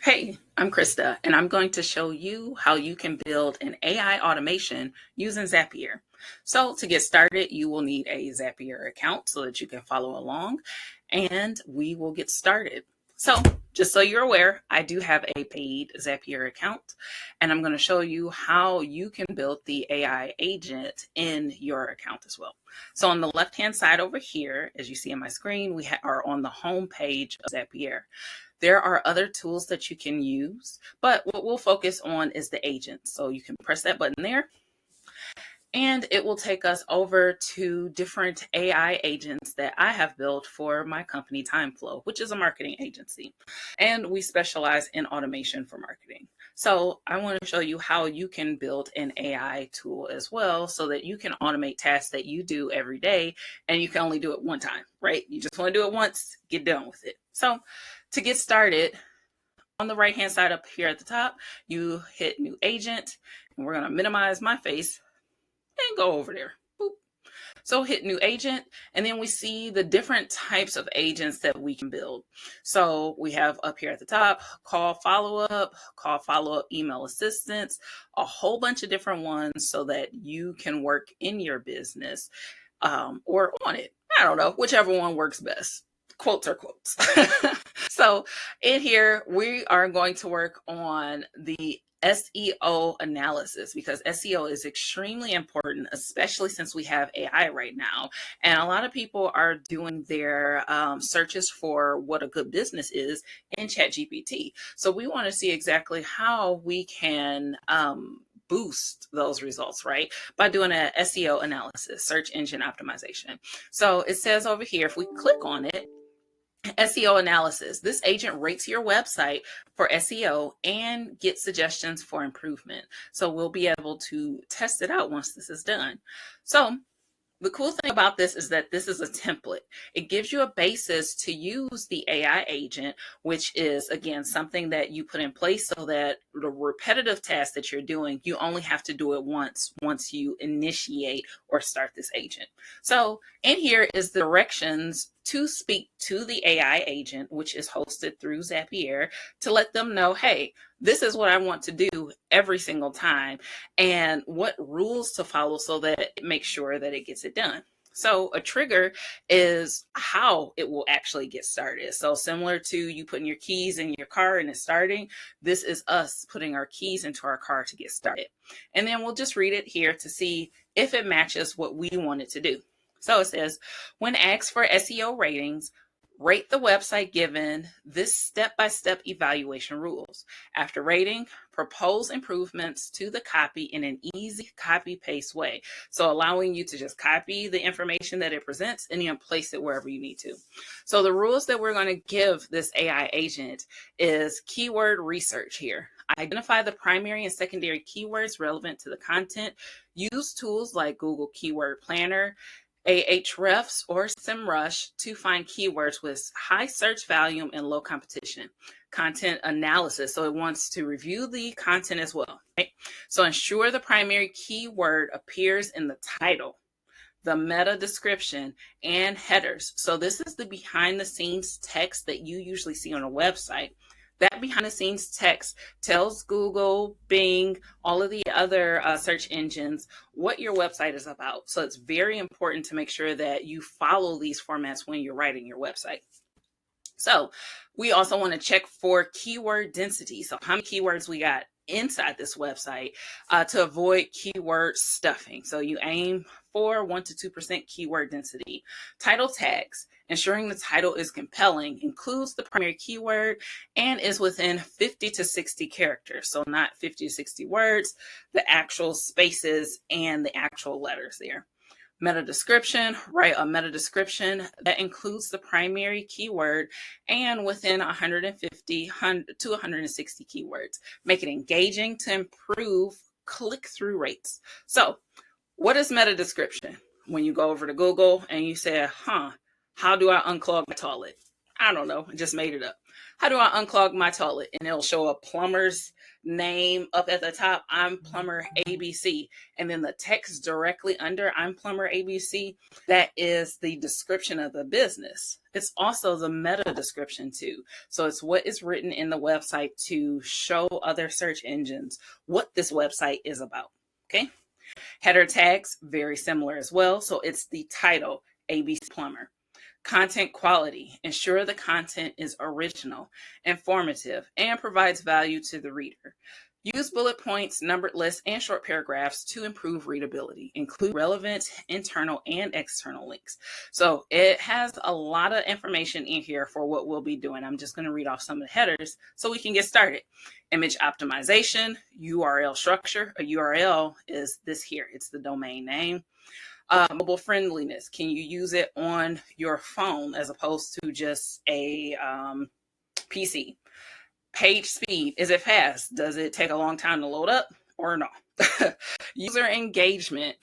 Hey, I'm Krista, and I'm going to show you how you can build an AI automation using Zapier. So to get started, you will need a Zapier account so that you can follow along, and we will get started. So just so you're aware, I do have a paid Zapier account, and I'm going to show you how you can build the AI agent in your account as well. So on the left-hand side over here, as you see on my screen, we are on the home page of Zapier. There are other tools that you can use, but what we'll focus on is the agent. So you can press that button there, and it will take us over to different AI agents that I have built for my company TimeFlow, which is a marketing agency. And we specialize in automation for marketing. So I want to show you how you can build an AI tool as well so that you can automate tasks that you do every day, and you can only do it one time, right? You just want to do it once, get done with it. So to get started, on the right-hand side up here at the top, you hit New Agent, and we're going to minimize my face and go over there. Boop. So hit New Agent, and then we see the different types of agents that we can build. So we have up here at the top, call follow-up email assistance, a whole bunch of different ones so that you can work in your business or on it. I don't know, whichever one works best. Quotes are quotes. So in here, we are going to work on the SEO analysis because SEO is extremely important, especially since we have AI right now. And a lot of people are doing their searches for what a good business is in ChatGPT. So we want to see exactly how we can boost those results, right? By doing an SEO analysis, search engine optimization. So it says over here, if we click on it, SEO analysis. This agent rates your website for SEO and gets suggestions for improvement. So we'll be able to test it out once this is done. So the cool thing about this is that this is a template. It gives you a basis to use the AI agent, which is, again, something that you put in place so that the repetitive tasks that you're doing, you only have to do it once you initiate or start this agent. So in here is the directions to speak to the AI agent, which is hosted through Zapier, to let them know, hey, this is what I want to do every single time and what rules to follow so that it makes sure that it gets it done. So a trigger is how it will actually get started. So similar to you putting your keys in your car and it's starting, this is us putting our keys into our car to get started. And then we'll just read it here to see if it matches what we want it to do. So it says, when asked for SEO ratings, rate the website given this step-by-step evaluation rules. After rating, propose improvements to the copy in an easy copy-paste way. So allowing you to just copy the information that it presents and then place it wherever you need to. So the rules that we're going to give this AI agent is keyword research here. Identify the primary and secondary keywords relevant to the content. Use tools like Google Keyword Planner, Ahrefs, or SEMrush to find keywords with high search volume and low competition. Content analysis, so it wants to review the content as well, right? So ensure the primary keyword appears in the title, the meta description, and headers. So this is the behind the scenes text that you usually see on a website. That behind the scenes text tells Google, Bing, all of the other search engines what your website is about. So it's very important to make sure that you follow these formats when you're writing your website. So we also want to check for keyword density. So how many keywords we got inside this website to avoid keyword stuffing. So you aim for 1 to 2% keyword density. Title tags, ensuring the title is compelling, includes the primary keyword and is within 50 to 60 characters. So not 50 to 60 words, the actual spaces and the actual letters there. Meta description, write a meta description that includes the primary keyword and within 150 to 160 keywords. Make it engaging to improve click-through rates. So what is meta description? When you go over to Google and you say, how do I unclog my toilet? I don't know, I just made it up. How do I unclog my toilet? And it'll show a plumber's name up at the top. I'm plumber ABC. And then the text directly under I'm plumber ABC, that is the description of the business. It's also the meta description too. So it's what is written in the website to show other search engines what this website is about. Okay. Header tags, very similar as well. So it's the title, ABC Plumber. Content quality, ensure the content is original, informative, and provides value to the reader. Use bullet points, numbered lists, and short paragraphs to improve readability. Include relevant internal and external links. So it has a lot of information in here for what we'll be doing. I'm just going to read off some of the headers so we can get started. Image optimization, URL structure. A URL is this here. It's the domain name. Mobile friendliness. Can you use it on your phone as opposed to just a PC? Page speed. Is it fast? Does it take a long time to load up or no? User engagement.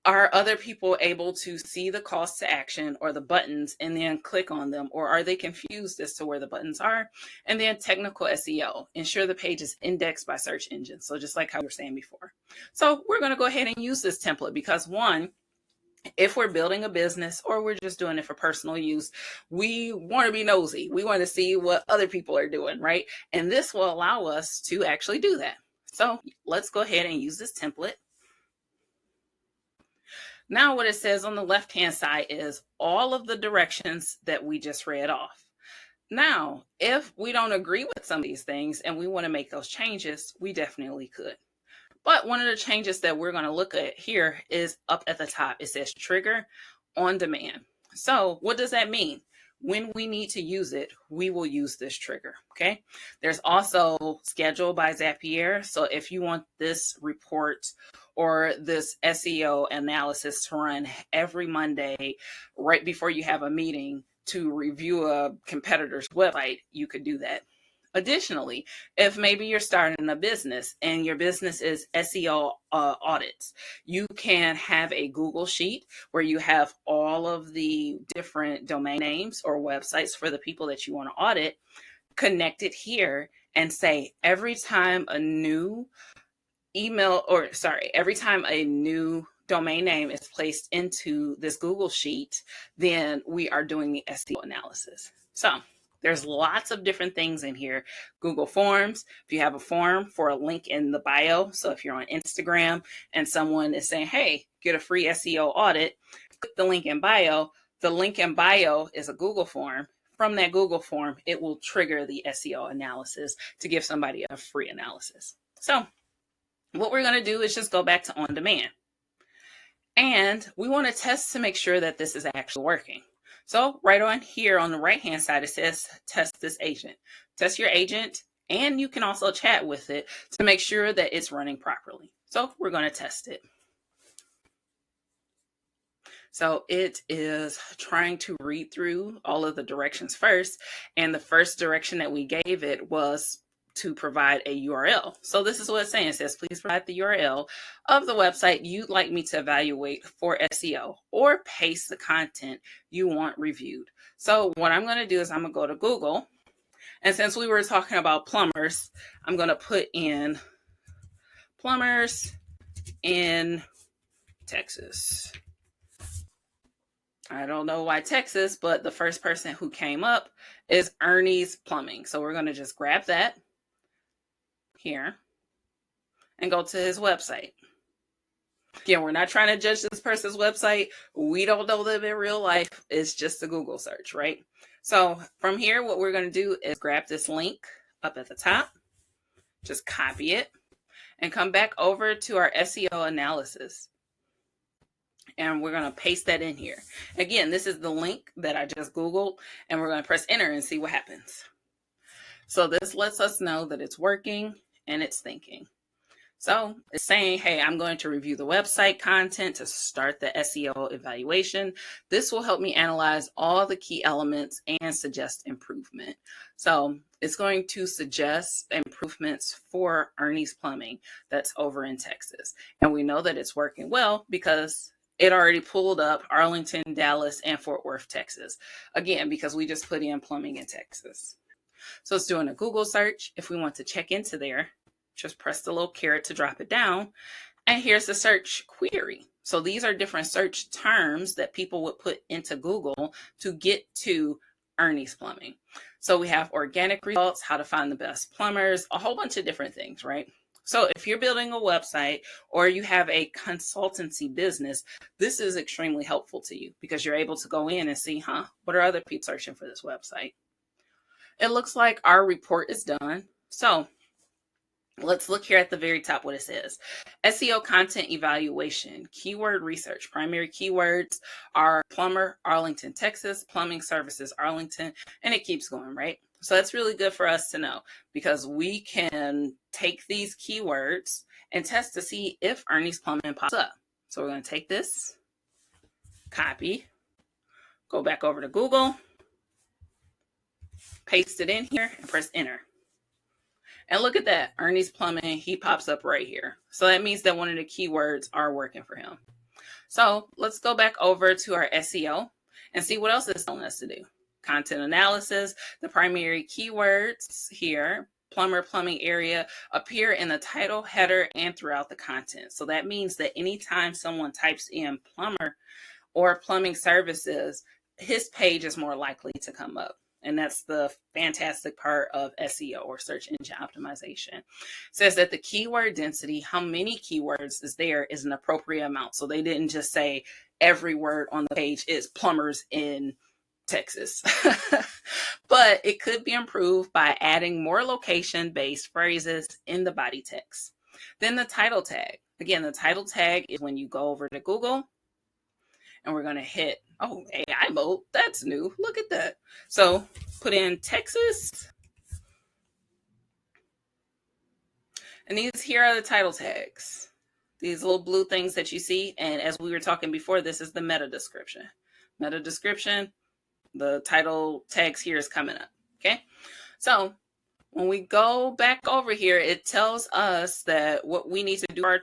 Are other people able to see the calls to action or the buttons and then click on them, or are they confused as to where the buttons are? And then technical SEO, ensure the page is indexed by search engines. So just like how we were saying before. So we're going to go ahead and use this template because one, if we're building a business or we're just doing it for personal use, we want to be nosy. We want to see what other people are doing, right? And this will allow us to actually do that. So let's go ahead and use this template. Now what it says on the left-hand side is all of the directions that we just read off. Now, if we don't agree with some of these things and we want to make those changes, we definitely could. But one of the changes that we're going to look at here is up at the top. It says trigger on demand. So what does that mean? When we need to use it, we will use this trigger, okay? There's also schedule by Zapier. So if you want this report or this SEO analysis to run every Monday right before you have a meeting to review a competitor's website, you could do that. Additionally, if maybe you're starting a business and your business is SEO audits, you can have a Google sheet where you have all of the different domain names or websites for the people that you want to audit connected here and say every time a new every time a new domain name is placed into this Google sheet, then we are doing the SEO analysis. So there's lots of different things in here. Google Forms, if you have a form for a link in the bio. So if you're on Instagram and someone is saying, hey, get a free SEO audit, click the link in bio. The link in bio is a Google form. From that Google form, it will trigger the SEO analysis to give somebody a free analysis. So what we're going to do is just go back to on demand. And we want to test to make sure that this is actually working. So right on here on the right-hand side, it says test this agent. Test your agent, and you can also chat with it to make sure that it's running properly. So we're going to test it. So it is trying to read through all of the directions first. And the first direction that we gave it was to provide a URL. So this is what it's saying. It says, please provide the URL of the website you'd like me to evaluate for SEO, or paste the content you want reviewed. So what I'm going to do is I'm going to go to Google. And since we were talking about plumbers, I'm going to put in plumbers in Texas. I don't know why Texas, but the first person who came up is Ernie's Plumbing. So we're going to just grab that here and go to his website. Again, we're not trying to judge this person's website. We don't know them in real life. It's just a Google search, right? So from here, what we're going to do is grab this link up at the top, just copy it, and come back over to our SEO analysis. And we're going to paste that in here. Again, this is the link that I just Googled, and we're going to press enter and see what happens. So this lets us know that it's working and it's thinking. So it's saying, hey, I'm going to review the website content to start the SEO evaluation. This will help me analyze all the key elements and suggest improvement. So it's going to suggest improvements for Ernie's Plumbing that's over in Texas. And we know that it's working well because it already pulled up Arlington, Dallas, and Fort Worth, Texas. Again, because we just put in plumbing in Texas. So it's doing a Google search. If we want to check into there, just press the little caret to drop it down. And here's the search query. So these are different search terms that people would put into Google to get to Ernie's Plumbing. So we have organic results, how to find the best plumbers, a whole bunch of different things, right? So if you're building a website or you have a consultancy business, this is extremely helpful to you because you're able to go in and see, what are other people searching for this website? It looks like our report is done. So let's look here at the very top what it says. SEO content evaluation, keyword research. Primary keywords are plumber, Arlington, Texas, plumbing services, Arlington, and it keeps going, right? So that's really good for us to know because we can take these keywords and test to see if Ernie's Plumbing pops up. So we're going to take this, copy, go back over to Google, paste it in here, and press enter. And look at that, Ernie's Plumbing, he pops up right here. So that means that one of the keywords are working for him. So let's go back over to our SEO and see what else it's telling us to do. Content analysis, the primary keywords here, plumber, plumbing area, appear in the title, header, and throughout the content. So that means that anytime someone types in plumber or plumbing services, his page is more likely to come up. And that's the fantastic part of SEO or search engine optimization. It says that the keyword density, how many keywords is there, is an appropriate amount. So they didn't just say every word on the page is plumbers in Texas. But it could be improved by adding more location-based phrases in the body text. Then the title tag. Again, the title tag is when you go over to Google and we're going to hit, AI mode. That's new. Look at that. So put in Texas. And these here are the title tags. These little blue things that you see. And as we were talking before, this is the meta description. Meta description, the title tags here is coming up. Okay. So when we go back over here, it tells us that what we need to do our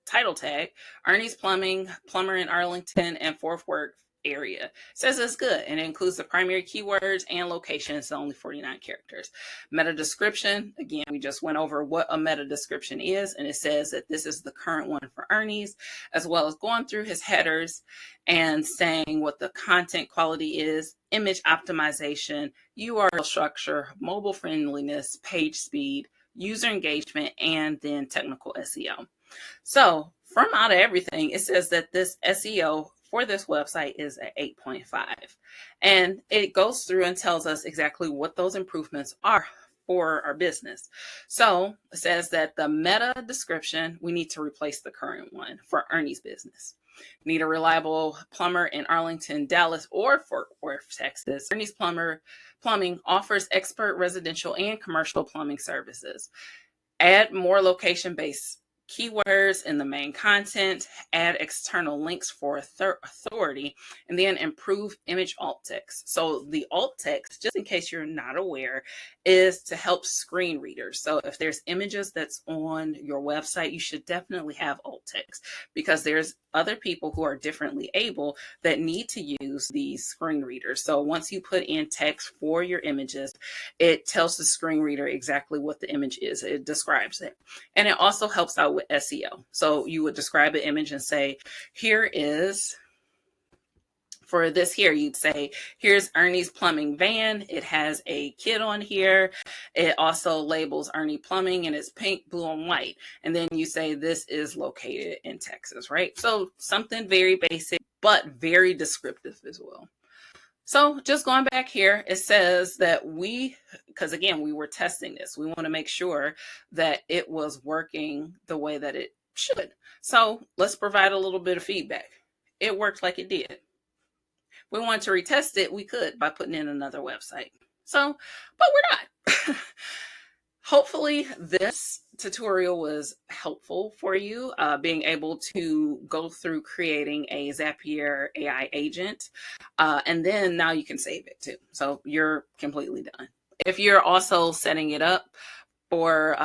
title tag, Ernie's Plumbing, plumber in Arlington, and Fort Worth area. It says it's good and it includes the primary keywords and location. It's only 49 characters. Meta description, again, we just went over what a meta description is, and it says that this is the current one for Ernie's, as well as going through his headers and saying what the content quality is, image optimization, URL structure, mobile friendliness, page speed, user engagement, and then technical SEO. So from out of everything, it says that this SEO for this website is at 8.5. And it goes through and tells us exactly what those improvements are for our business. So it says that the meta description, we need to replace the current one for Ernie's business. Need a reliable plumber in Arlington, Dallas, or Fort Worth, Texas. Ernie's Plumbing offers expert residential and commercial plumbing services. Add more location-based keywords in the main content, add external links for authority, and then improve image alt text. So the alt text, just in case you're not aware, is to help screen readers. So if there's images that's on your website, you should definitely have alt text because there's other people who are differently able that need to use these screen readers. So once you put in text for your images, it tells the screen reader exactly what the image is. It describes it. And it also helps out with SEO. So you would describe an image and say, here is, for this here, you'd say, here's Ernie's Plumbing van. It has a kid on here. It also labels Ernie Plumbing and it's pink, blue, and white. And then you say this is located in Texas, right? So something very basic, but very descriptive as well. So just going back here, it says that because again, we were testing this. We want to make sure that it was working the way that it should. So let's provide a little bit of feedback. It worked like it did. If we want to retest it, we could by putting in another website. So, but we're not. Hopefully this tutorial was helpful for you, being able to go through creating a Zapier AI agent. And then now you can save it too. So you're completely done. If you're also setting it up for,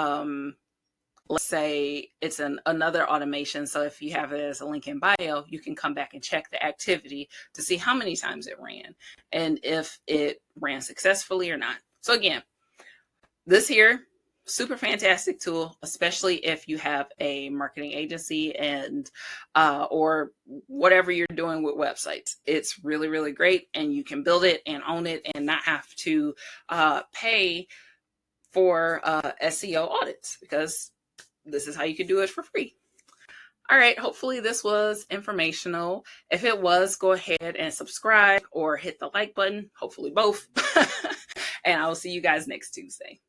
let's say it's another automation. So if you have it as a link in bio, you can come back and check the activity to see how many times it ran and if it ran successfully or not. So again, This here, super fantastic tool, especially if you have a marketing agency and or whatever you're doing with websites. It's really, really great, and you can build it and own it and not have to pay for SEO audits, because this is how you can do it for free. All right, hopefully this was informational. If it was, go ahead and subscribe or hit the like button, hopefully both. And I will see you guys next Tuesday.